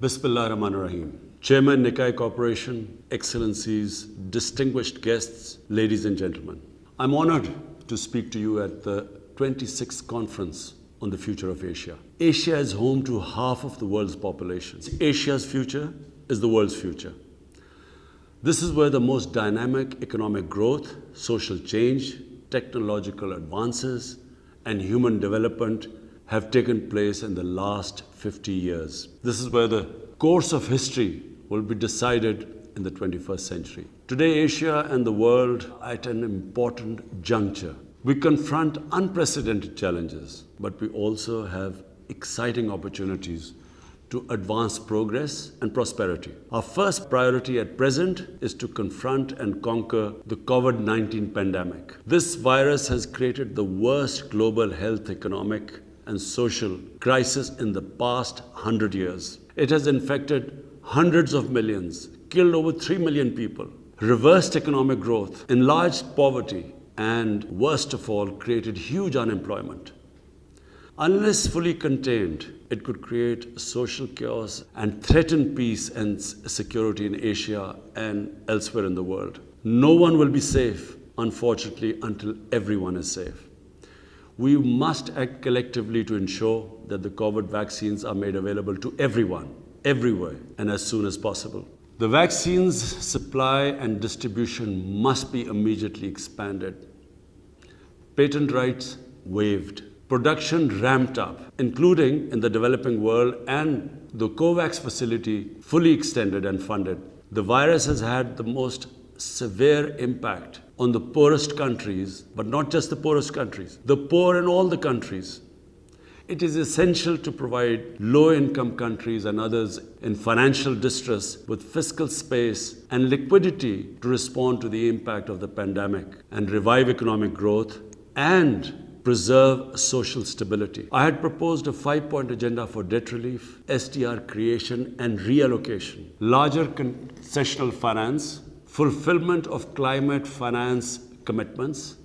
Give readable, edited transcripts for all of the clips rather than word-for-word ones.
Bismillah Rahman Rahim. Chairman Nikkei Corporation, Excellencies, distinguished guests, ladies and gentlemen. I'm honored to speak to you at the 26th Conference on the Future of Asia. Asia is home to half of the world's population. Asia's future is the world's future. This is where the most dynamic economic growth, social change, technological advances, and human development have taken place in the last 50 years. This is where the course of history will be decided in the 21st century. Today, Asia and the world are at an important juncture. We confront unprecedented challenges, but we also have exciting opportunities to advance progress and prosperity. Our first priority at present is to confront and conquer the COVID-19 pandemic. This virus has created the worst global health, economic, and social crisis in the past 100 years. It has infected hundreds of millions, killed over 3 million people, reversed economic growth, enlarged poverty, and worst of all, created huge unemployment. Unless fully contained, it could create social chaos and threaten peace and security in Asia and elsewhere in the world. No one will be safe, unfortunately, until everyone is safe. We must act collectively to ensure that the COVID vaccines are made available to everyone, everywhere, and as soon as possible. The vaccines supply and distribution must be immediately expanded. Patent rights waived. Production ramped up, including in the developing world, and the COVAX facility fully extended and funded. The virus has had the most severe impact on the poorest countries, but not just the poorest countries, the poor in all the countries. It is essential to provide low-income countries and others in financial distress with fiscal space and liquidity to respond to the impact of the pandemic and revive economic growth and preserve social stability. I had proposed a 5-point agenda for debt relief, SDR creation and reallocation, larger concessional finance, fulfillment of climate finance commitments,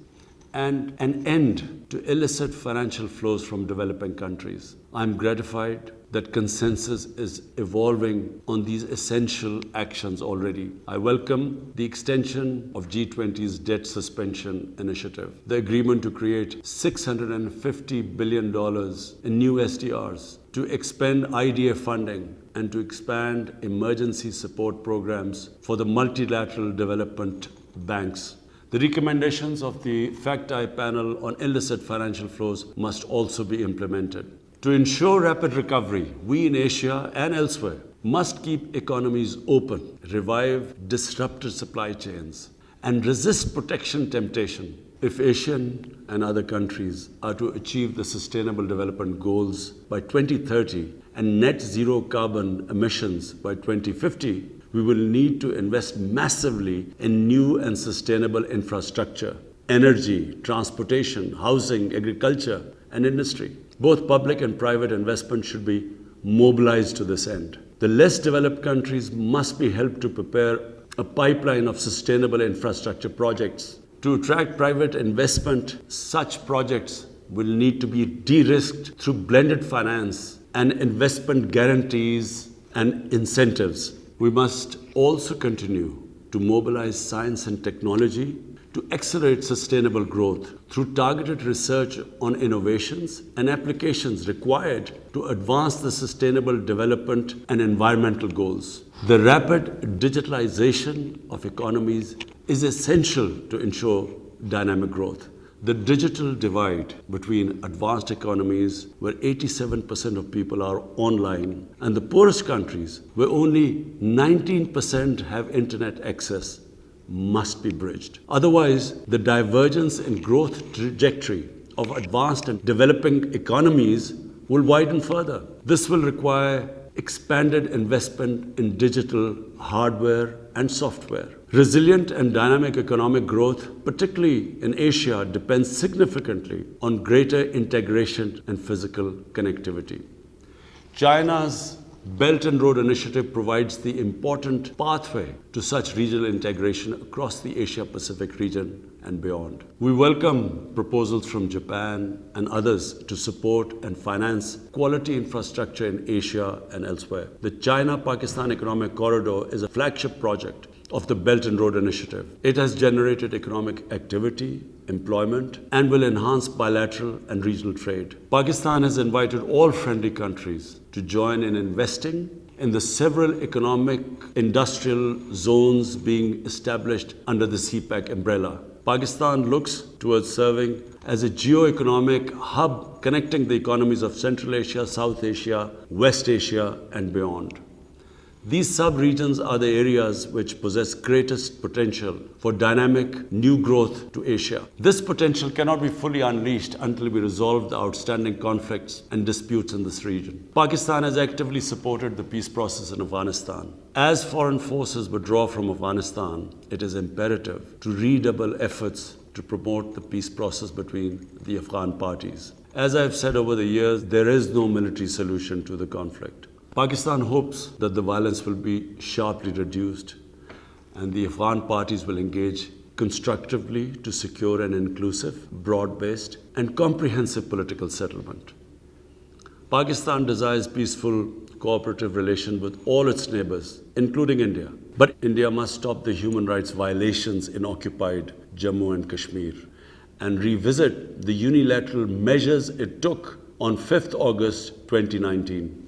and an end to illicit financial flows from developing countries. I'm gratified that consensus is evolving on these essential actions already. I welcome the extension of G20's debt suspension initiative, the agreement to create $650 billion in new SDRs, to expend IDA funding, and to expand emergency support programs for the multilateral development banks. The recommendations of the FACT-I panel on illicit financial flows must also be implemented. To ensure rapid recovery, we in Asia and elsewhere must keep economies open, revive disrupted supply chains, and resist protection temptation. If Asian and other countries are to achieve the Sustainable Development Goals by 2030 and net zero carbon emissions by 2050, we will need to invest massively in new and sustainable infrastructure, energy, transportation, housing, agriculture, and industry. Both public and private investment should be mobilized to this end. The less developed countries must be helped to prepare a pipeline of sustainable infrastructure projects. To attract private investment, such projects will need to be de-risked through blended finance and investment guarantees and incentives. We must also continue to mobilize science and technology to accelerate sustainable growth through targeted research on innovations and applications required to advance the sustainable development and environmental goals. The rapid digitalization of economies is essential to ensure dynamic growth. The digital divide between advanced economies, where 87% of people are online, and the poorest countries, where only 19% have internet access, must be bridged. Otherwise, the divergence in growth trajectory of advanced and developing economies will widen further. This will require expanded investment in digital hardware and software. Resilient and dynamic economic growth, particularly in Asia, depends significantly on greater integration and physical connectivity. China's Belt and Road Initiative provides the important pathway to such regional integration across the Asia-Pacific region and beyond. We welcome proposals from Japan and others to support and finance quality infrastructure in Asia and elsewhere. The China-Pakistan Economic Corridor is a flagship project of the Belt and Road Initiative. It has generated economic activity, employment, and will enhance bilateral and regional trade. Pakistan has invited all friendly countries to join in investing in the several economic industrial zones being established under the CPEC umbrella. Pakistan looks towards serving as a geo-economic hub connecting the economies of Central Asia, South Asia, West Asia, and beyond. These sub-regions are the areas which possess greatest potential for dynamic new growth to Asia. This potential cannot be fully unleashed until we resolve the outstanding conflicts and disputes in this region. Pakistan has actively supported the peace process in Afghanistan. As foreign forces withdraw from Afghanistan, it is imperative to redouble efforts to promote the peace process between the Afghan parties. As I have said over the years, there is no military solution to the conflict. Pakistan hopes that the violence will be sharply reduced and the Afghan parties will engage constructively to secure an inclusive, broad-based and comprehensive political settlement. Pakistan desires peaceful, cooperative relations with all its neighbors, including India. But India must stop the human rights violations in occupied Jammu and Kashmir and revisit the unilateral measures it took on 5th August 2019.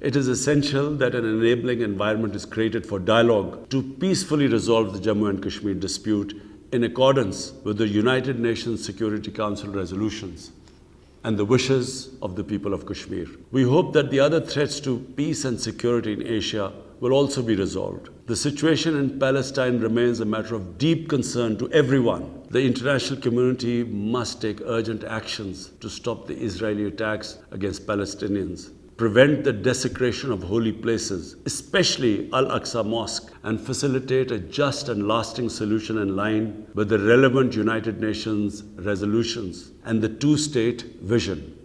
It is essential that an enabling environment is created for dialogue to peacefully resolve the Jammu and Kashmir dispute in accordance with the United Nations Security Council resolutions and the wishes of the people of Kashmir. We hope that the other threats to peace and security in Asia will also be resolved. The situation in Palestine remains a matter of deep concern to everyone. The international community must take urgent actions to stop the Israeli attacks against Palestinians, prevent the desecration of holy places, especially Al-Aqsa Mosque, and facilitate a just and lasting solution in line with the relevant United Nations resolutions and the two-state vision.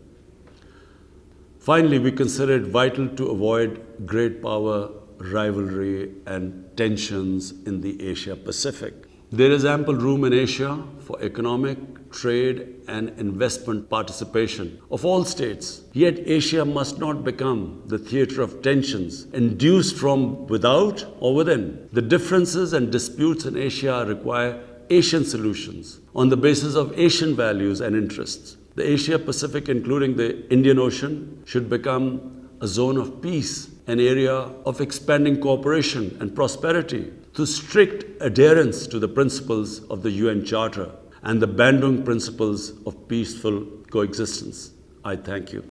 Finally, we consider it vital to avoid great power rivalry and tensions in the Asia-Pacific. There is ample room in Asia for economic, trade and investment participation of all states. Yet Asia must not become the theatre of tensions induced from without or within. The differences and disputes in Asia require Asian solutions on the basis of Asian values and interests. The Asia-Pacific, including the Indian Ocean, should become a zone of peace, an area of expanding cooperation and prosperity through strict adherence to the principles of the UN Charter and the Bandung principles of peaceful coexistence. I thank you.